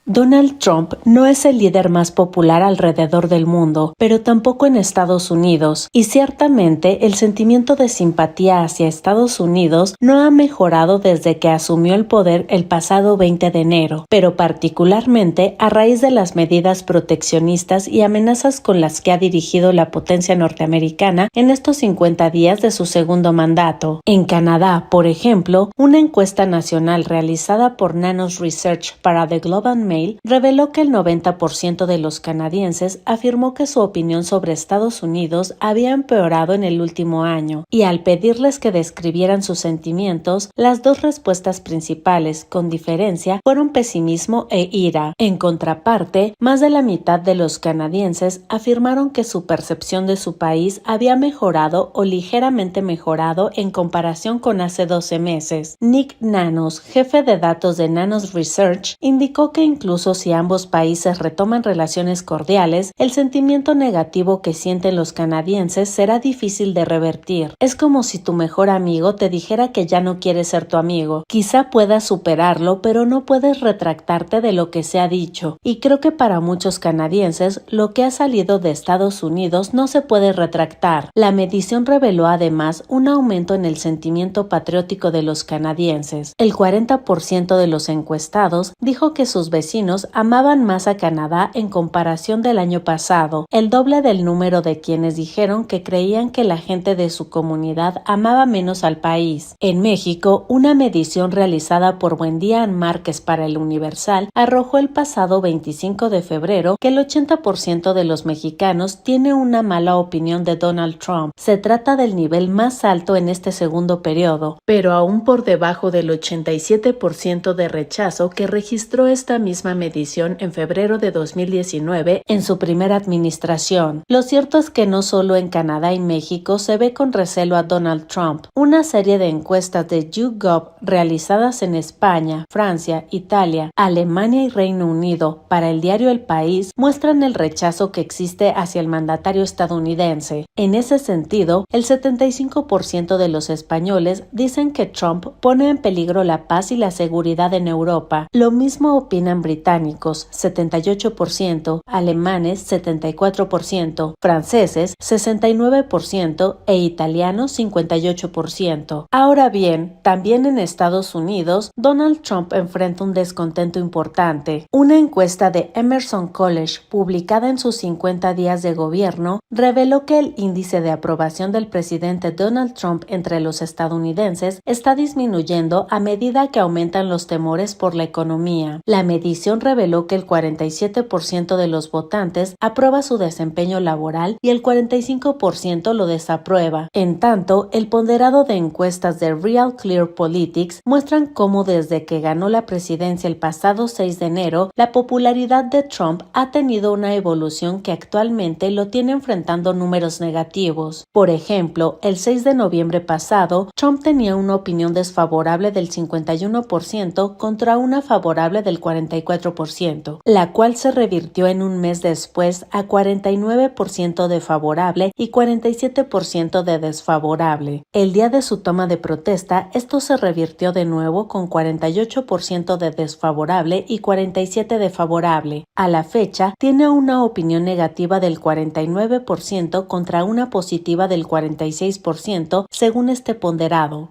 Donald Trump no es el líder más popular alrededor del mundo, pero tampoco en Estados Unidos, y ciertamente el sentimiento de simpatía hacia Estados Unidos no ha mejorado desde que asumió el poder el pasado 20 de enero, pero particularmente a raíz de las medidas proteccionistas y amenazas con las que ha dirigido la potencia norteamericana en estos 50 días de su segundo mandato. En Canadá, por ejemplo, una encuesta nacional realizada por Nanos Research para The Globe and Mail reveló que el 90% de los canadienses afirmó que su opinión sobre Estados Unidos había empeorado en el último año, y al pedirles que describieran sus sentimientos, las dos respuestas principales, con diferencia, fueron pesimismo e ira. En contraparte, más de la mitad de los canadienses afirmaron que su percepción de su país había mejorado o ligeramente mejorado en comparación con hace 12 meses. Nick Nanos, jefe de datos de Nanos Research, indicó que incluso si ambos países retoman relaciones cordiales, el sentimiento negativo que sienten los canadienses será difícil de revertir. Es como si tu mejor amigo te dijera que ya no quiere ser tu amigo. Quizá puedas superarlo, pero no puedes retractarte de lo que se ha dicho. Y creo que para muchos canadienses, lo que ha salido de Estados Unidos no se puede retractar. La medición reveló además un aumento en el sentimiento patriótico de los canadienses. El 40% de los encuestados dijo que sus vecinos amaban más a Canadá en comparación del año pasado, el doble del número de quienes dijeron que creían que la gente de su comunidad amaba menos al país. En México, una medición realizada por Buendía Márquez para El Universal arrojó el pasado 25 de febrero que el 80% de los mexicanos tiene una mala opinión de Donald Trump. Se trata del nivel más alto en este segundo periodo, pero aún por debajo del 87% de rechazo que registró esta misma medición en febrero de 2019 en su primera administración. Lo cierto es que no solo en Canadá y México se ve con recelo a Donald Trump. Una serie de encuestas de YouGov realizadas en España, Francia, Italia, Alemania y Reino Unido para el diario El País muestran el rechazo que existe hacia el mandatario estadounidense. En ese sentido, el 75% de los españoles dicen que Trump pone en peligro la paz y la seguridad en Europa. Lo mismo opinan británicos, 78%, alemanes, 74%, franceses, 69% e italianos, 58%. Ahora bien, también en Estados Unidos, Donald Trump enfrenta un descontento importante. Una encuesta de Emerson College, publicada en sus 50 días de gobierno, reveló que el índice de aprobación del presidente Donald Trump entre los estadounidenses está disminuyendo a medida que aumentan los temores por la economía. La medición reveló que el 47% de los votantes aprueba su desempeño laboral y el 45% lo desaprueba. En tanto, el ponderado de encuestas de Real Clear Politics muestran cómo desde que ganó la presidencia el pasado 6 de enero, la popularidad de Trump ha tenido una evolución que actualmente lo tiene enfrentando números negativos. Por ejemplo, el 6 de noviembre pasado, Trump tenía una opinión desfavorable del 51% contra una favorable del 44%, la cual se revirtió en un mes después a 49% de favorable y 47% de desfavorable. El día de su toma de protesta, esto se revirtió de nuevo con 48% de desfavorable y 47% de favorable. A la fecha, tiene una opinión negativa del 49% contra una positiva del 46%, según este ponderado.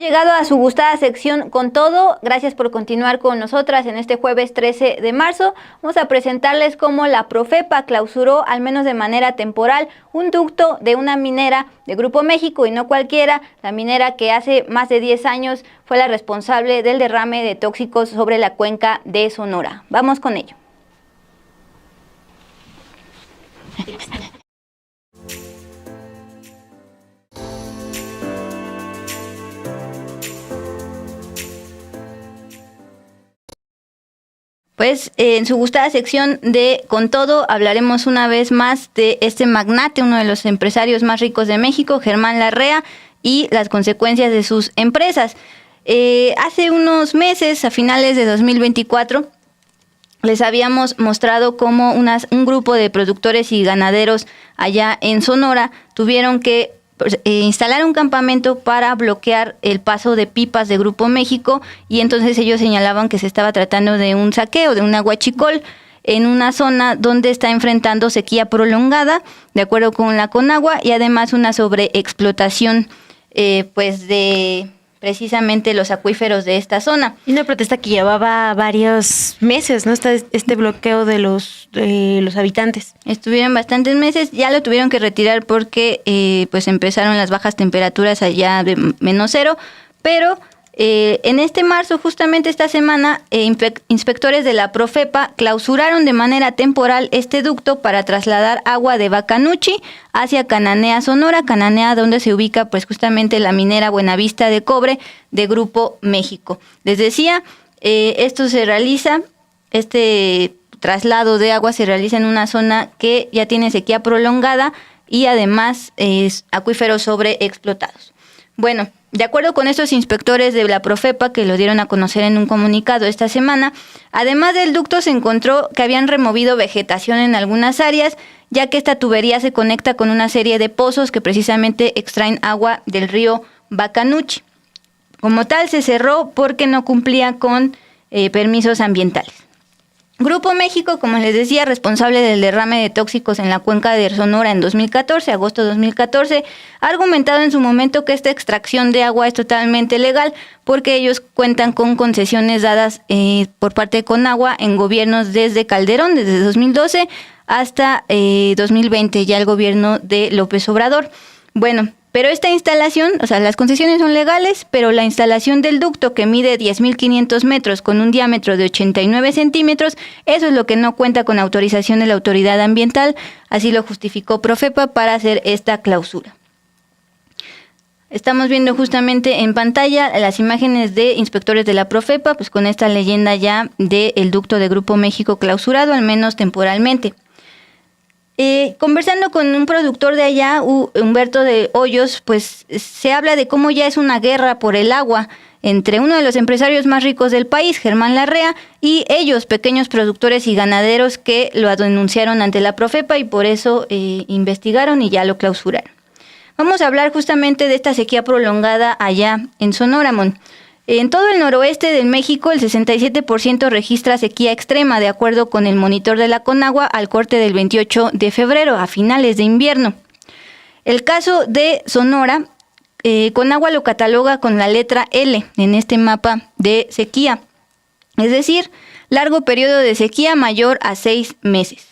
Llegado a su gustada sección Con Todo, gracias por continuar con nosotras en este jueves 13 de marzo. Vamos a presentarles cómo la Profepa clausuró, al menos de manera temporal, un ducto de una minera de Grupo México, y no cualquiera, la minera que hace más de 10 años fue la responsable del derrame de tóxicos sobre la cuenca de Sonora. Vamos con ello. Pues en su gustada sección de Con Todo hablaremos una vez más de este magnate, uno de los empresarios más ricos de México, Germán Larrea, y las consecuencias de sus empresas. Hace unos meses, a finales de 2024, les habíamos mostrado cómo un grupo de productores y ganaderos allá en Sonora tuvieron que instalar un campamento para bloquear el paso de pipas de Grupo México, y entonces ellos señalaban que se estaba tratando de un saqueo, de un aguachicol, en una zona donde está enfrentando sequía prolongada, de acuerdo con la Conagua, y además una sobreexplotación pues de precisamente los acuíferos de esta zona. Y una protesta que llevaba varios meses, ¿no? Este bloqueo de los habitantes. Estuvieron bastantes meses, ya lo tuvieron que retirar porque pues empezaron las bajas temperaturas allá de -0, pero en este marzo, justamente esta semana, inspectores de la Profepa clausuraron de manera temporal este ducto para trasladar agua de Bacanuchi hacia Cananea, Sonora, Cananea donde se ubica pues justamente la minera Buenavista de cobre de Grupo México. Les decía, este traslado de agua se realiza en una zona que ya tiene sequía prolongada y además acuíferos sobreexplotados. Bueno, de acuerdo con estos inspectores de la Profepa, que lo dieron a conocer en un comunicado esta semana, además del ducto se encontró que habían removido vegetación en algunas áreas, ya que esta tubería se conecta con una serie de pozos que precisamente extraen agua del río Bacanuchi. Como tal, se cerró porque no cumplía con permisos ambientales. Grupo México, como les decía, responsable del derrame de tóxicos en la cuenca de Sonora en 2014, agosto de 2014, ha argumentado en su momento que esta extracción de agua es totalmente legal porque ellos cuentan con concesiones dadas por parte de Conagua en gobiernos desde Calderón, desde 2012 hasta 2020, ya el gobierno de López Obrador. Bueno, pero esta instalación, o sea, las concesiones son legales, pero la instalación del ducto, que mide 10.500 metros con un diámetro de 89 centímetros, eso es lo que no cuenta con autorización de la autoridad ambiental, así lo justificó Profepa para hacer esta clausura. Estamos viendo justamente en pantalla las imágenes de inspectores de la Profepa, pues con esta leyenda ya del ducto de Grupo México clausurado, al menos temporalmente. Conversando con un productor de allá, Humberto de Hoyos, pues se habla de cómo ya es una guerra por el agua entre uno de los empresarios más ricos del país, Germán Larrea, y ellos, pequeños productores y ganaderos que lo denunciaron ante la Profepa y por eso investigaron y ya lo clausuraron. Vamos a hablar justamente de esta sequía prolongada allá en Sonora, Mon. En todo el noroeste de México, el 67% registra sequía extrema, de acuerdo con el monitor de la Conagua al corte del 28 de febrero, a finales de invierno. El caso de Sonora, Conagua lo cataloga con la letra L en este mapa de sequía, es decir, largo periodo de sequía mayor a 6 meses.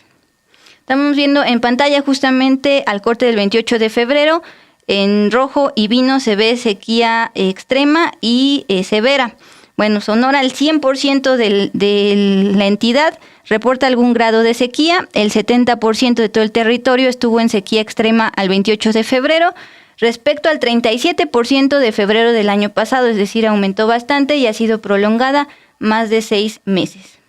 Estamos viendo en pantalla justamente al corte del 28 de febrero, en rojo y vino se ve sequía extrema y severa. Bueno, Sonora, el 100% de la entidad reporta algún grado de sequía. El 70% de todo el territorio estuvo en sequía extrema al 28 de febrero, respecto al 37% de febrero del año pasado, es decir, aumentó bastante y ha sido prolongada más de 6 meses.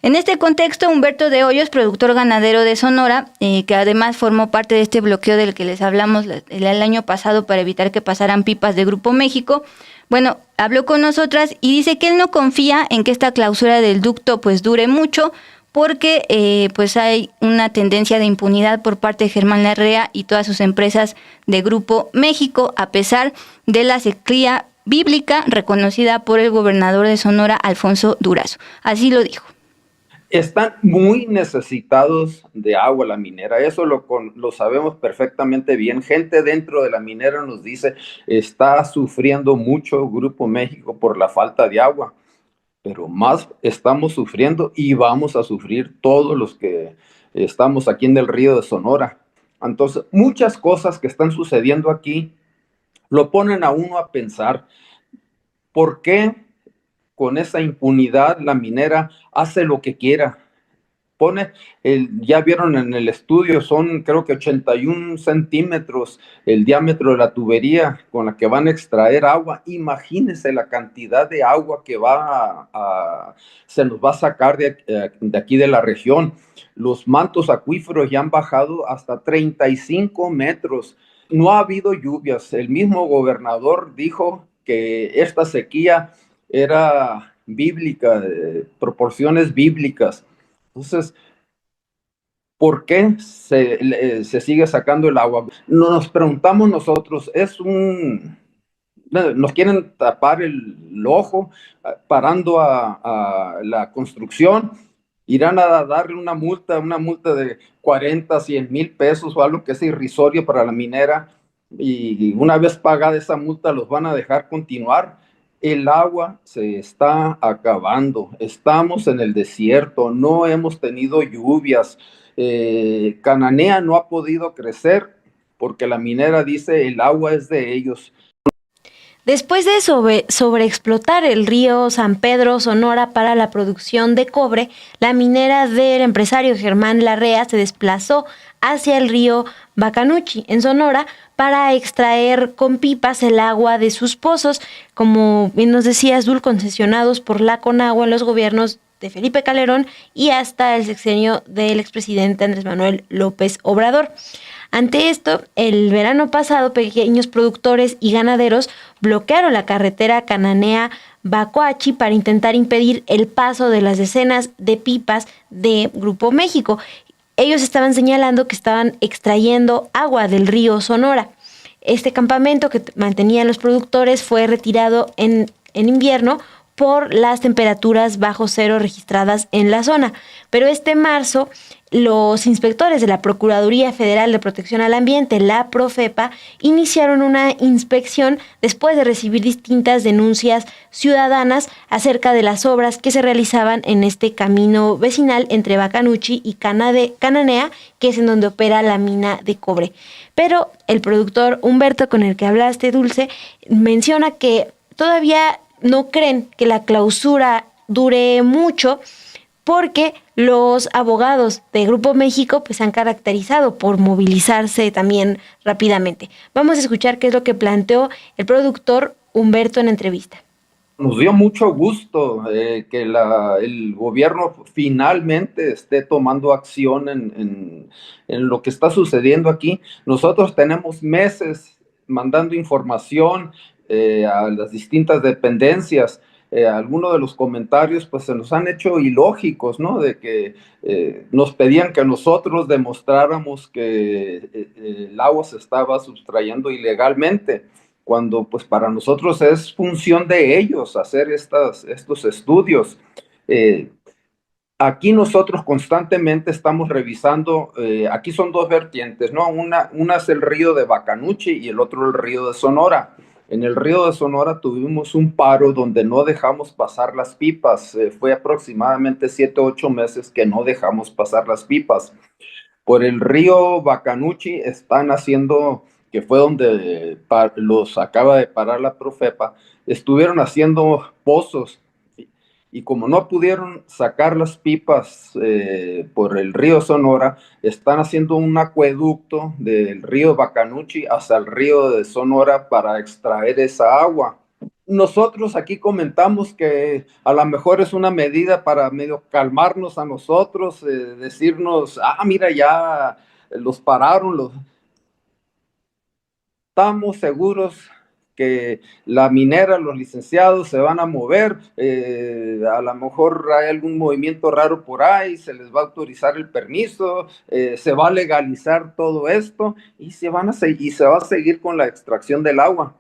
En este contexto, Humberto de Hoyos, productor ganadero de Sonora, que además formó parte de este bloqueo del que les hablamos el año pasado para evitar que pasaran pipas de Grupo México, bueno, habló con nosotras y dice que él no confía en que esta clausura del ducto pues dure mucho porque pues hay una tendencia de impunidad por parte de Germán Larrea y todas sus empresas de Grupo México, a pesar de la sequía bíblica reconocida por el gobernador de Sonora, Alfonso Durazo. Así lo dijo. Están muy necesitados de agua la minera, eso lo sabemos perfectamente bien. Gente dentro de la minera nos dice, está sufriendo mucho Grupo México por la falta de agua, pero más estamos sufriendo y vamos a sufrir todos los que estamos aquí en el río de Sonora. Entonces, muchas cosas que están sucediendo aquí lo ponen a uno a pensar, ¿por qué con esa impunidad la minera hace lo que quiera? pone, ya vieron en el estudio, son creo que 81 centímetros el diámetro de la tubería con la que van a extraer agua. Imagínense la cantidad de agua que se nos va a sacar de aquí de la región. Los mantos acuíferos ya han bajado hasta 35 metros. No ha habido lluvias. El mismo gobernador dijo que esta sequía era bíblica, de proporciones bíblicas. Entonces, ¿por qué se sigue sacando el agua? Nos preguntamos nosotros, nos quieren tapar el ojo parando a la construcción, irán a darle una multa de 40, 100 mil pesos o algo que es irrisorio para la minera, y una vez pagada esa multa los van a dejar continuar. El agua se está acabando, estamos en el desierto, no hemos tenido lluvias, Cananea no ha podido crecer porque la minera dice el agua es de ellos. Después de sobreexplotar el río San Pedro Sonora para la producción de cobre, la minera del empresario Germán Larrea se desplazó hacia el río Bacanuchi, en Sonora, para extraer con pipas el agua de sus pozos, como bien nos decías, Dul, concesionados por la Conagua en los gobiernos de Felipe Calderón y hasta el sexenio del expresidente Andrés Manuel López Obrador. Ante esto, el verano pasado, pequeños productores y ganaderos bloquearon la carretera Cananea-Bacoachi para intentar impedir el paso de las decenas de pipas de Grupo México. Ellos estaban señalando que estaban extrayendo agua del río Sonora. Este campamento que mantenían los productores fue retirado en invierno por las temperaturas bajo cero registradas en la zona. Pero este marzo, los inspectores de la Procuraduría Federal de Protección al Ambiente, la Profepa, iniciaron una inspección después de recibir distintas denuncias ciudadanas acerca de las obras que se realizaban en este camino vecinal entre Bacanuchi y Cananea, que es en donde opera la mina de cobre. Pero el productor Humberto, con el que hablaste, Dulce, menciona que todavía no creen que la clausura dure mucho, porque los abogados de Grupo México pues han caracterizado por movilizarse también rápidamente. Vamos a escuchar qué es lo que planteó el productor Humberto en entrevista. Nos dio mucho gusto que el gobierno finalmente esté tomando acción en lo que está sucediendo aquí. Nosotros tenemos meses mandando información a las distintas dependencias. Algunos de los comentarios pues se nos han hecho ilógicos, ¿no? De que nos pedían que nosotros demostráramos que el agua se estaba sustrayendo ilegalmente, cuando pues para nosotros es función de ellos hacer estos estudios. Aquí nosotros constantemente estamos revisando, aquí son dos vertientes, ¿no? Una es el río de Bacanuchi y el otro el río de Sonora. En el río de Sonora tuvimos un paro donde no dejamos pasar las pipas. Fue aproximadamente 7 o 8 meses que no dejamos pasar las pipas. Por el río Bacanuchi están haciendo, que fue donde los acaba de parar la Profepa, estuvieron haciendo pozos. Y como no pudieron sacar las pipas por el río Sonora, están haciendo un acueducto del río Bacanuchi hasta el río de Sonora para extraer esa agua. Nosotros aquí comentamos que a lo mejor es una medida para medio calmarnos a nosotros, decirnos, mira, ya los pararon, estamos seguros que la minera, los licenciados se van a mover, a lo mejor hay algún movimiento raro por ahí, se les va a autorizar el permiso, se va a legalizar todo esto y se va a seguir con la extracción del agua.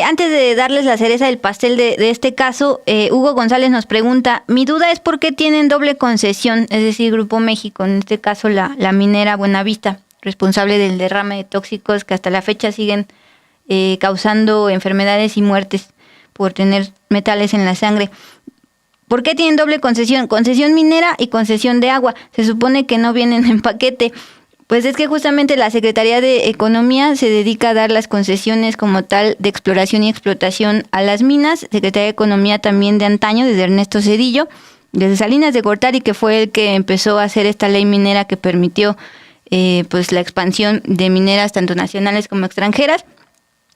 Antes de darles la cereza del pastel de este caso, Hugo González nos pregunta, mi duda es por qué tienen doble concesión, es decir, Grupo México, en este caso la minera Buenavista, responsable del derrame de tóxicos que hasta la fecha siguen causando enfermedades y muertes por tener metales en la sangre. ¿Por qué tienen doble concesión? Concesión minera y concesión de agua. Se supone que no vienen en paquete. Pues es que justamente la Secretaría de Economía se dedica a dar las concesiones como tal de exploración y explotación a las minas. Secretaría de Economía también de antaño, desde Ernesto Zedillo. desde Salinas de Gortari, que fue el que empezó a hacer esta ley minera que permitió pues la expansión de mineras tanto nacionales como extranjeras,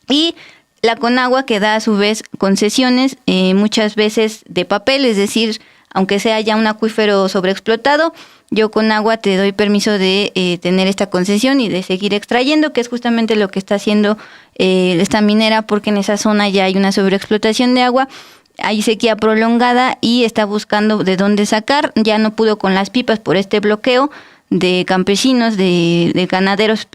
y la Conagua, que da a su vez concesiones muchas veces de papel, es decir, aunque sea ya un acuífero sobreexplotado, yo Conagua te doy permiso de tener esta concesión y de seguir extrayendo, que es justamente lo que está haciendo esta minera, porque en esa zona ya hay una sobreexplotación de agua, hay sequía prolongada y está buscando de dónde sacar. Ya no pudo con las pipas por este bloqueo de campesinos, de ganaderos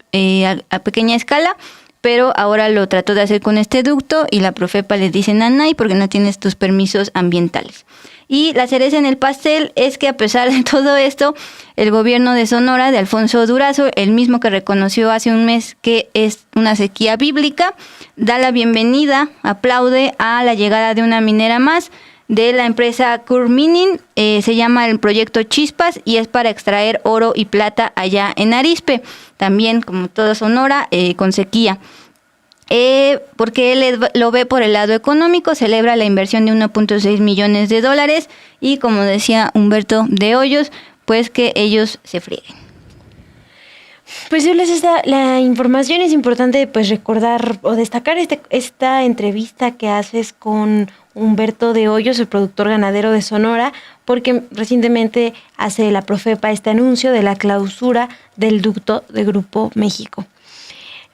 a pequeña escala, pero ahora lo trató de hacer con este ducto y la Profepa le dice nanay porque no tienes tus permisos ambientales. Y la cereza en el pastel es que a pesar de todo esto, el gobierno de Sonora, de Alfonso Durazo, el mismo que reconoció hace un mes que es una sequía bíblica, da la bienvenida, aplaude a la llegada de una minera más de la empresa Coeur Mining. Se llama el proyecto Chispas y es para extraer oro y plata allá en Arizpe, también como todo Sonora, con sequía. Porque él lo ve por el lado económico, celebra la inversión de 1.6 millones de dólares y, como decía Humberto de Hoyos, pues que ellos se frieguen. Pues la información es importante pues recordar o destacar esta entrevista que haces con Humberto de Hoyos, el productor ganadero de Sonora, porque recientemente hace la Profepa este anuncio de la clausura del ducto de Grupo México.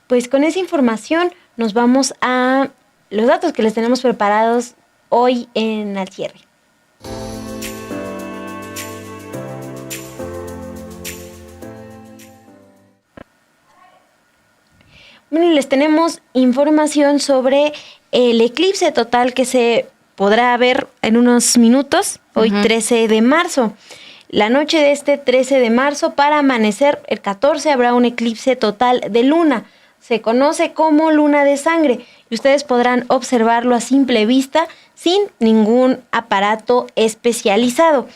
Pues con esa información nos vamos a los datos que les tenemos preparados hoy en Al Cierre. Bueno, les tenemos información sobre el eclipse total que se podrá ver en unos minutos, hoy 13 de marzo. La noche de este 13 de marzo, para amanecer el 14, habrá un eclipse total de luna. Se conoce como luna de sangre y ustedes podrán observarlo a simple vista sin ningún aparato especializado.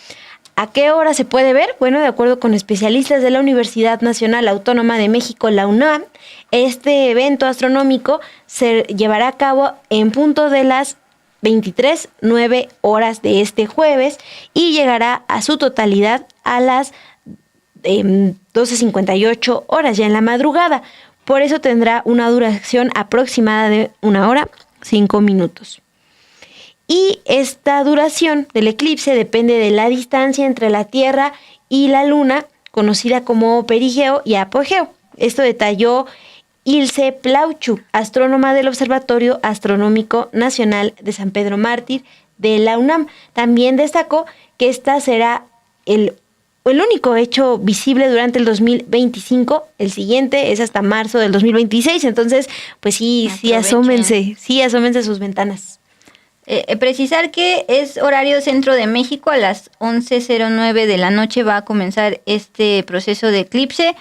¿A qué hora se puede ver? Bueno, de acuerdo con especialistas de la Universidad Nacional Autónoma de México, la UNAM, este evento astronómico se llevará a cabo en punto de las 23:09 horas de este jueves y llegará a su totalidad a las 12:58 horas ya en la madrugada. Por eso tendrá una duración aproximada de 1 hora, 5 minutos. Y esta duración del eclipse depende de la distancia entre la Tierra y la Luna, conocida como perigeo y apogeo. Esto detalló Ilse Plauchu, astrónoma del Observatorio Astronómico Nacional de San Pedro Mártir de la UNAM. También destacó que esta será el único hecho visible durante el 2025, el siguiente es hasta marzo del 2026, entonces pues sí asómense a sus ventanas. Precisar que es horario centro de México, a las 11:09 de la noche va a comenzar este proceso de eclipse.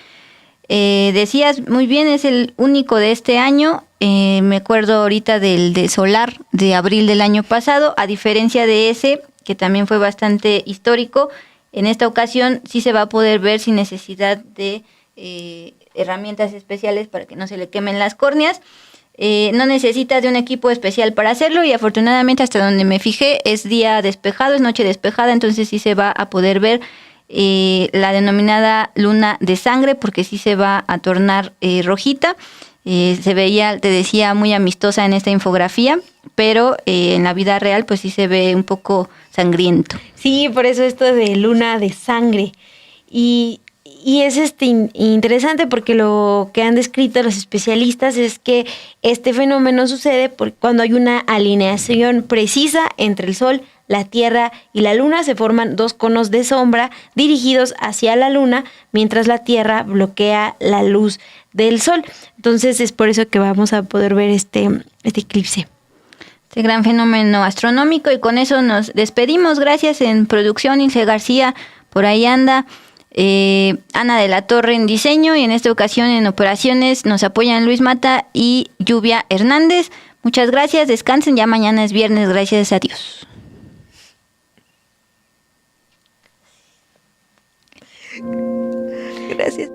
Decías muy bien, es el único de este año. Me acuerdo ahorita del de solar de abril del año pasado, a diferencia de ese, que también fue bastante histórico. En esta ocasión sí se va a poder ver sin necesidad de herramientas especiales para que no se le quemen las córneas. No necesitas de un equipo especial para hacerlo y afortunadamente hasta donde me fijé es día despejado, es noche despejada, entonces sí se va a poder ver la denominada luna de sangre porque sí se va a tornar rojita. Se veía, te decía, muy amistosa en esta infografía, pero en la vida real pues sí se ve un poco sangriento. Sí, por eso esto de luna de sangre. Y es interesante porque lo que han descrito los especialistas es que este fenómeno sucede cuando hay una alineación precisa entre el Sol, la Tierra y la Luna. Se forman dos conos de sombra dirigidos hacia la Luna, mientras la Tierra bloquea la luz del Sol. Entonces es por eso que vamos a poder ver este eclipse. Este gran fenómeno astronómico, y con eso nos despedimos. Gracias en producción, Ilse García, por ahí anda. Ana de la Torre en diseño, y en esta ocasión en operaciones nos apoyan Luis Mata y Lluvia Hernández. Muchas gracias, descansen, ya mañana es viernes, gracias a Dios. Gracias.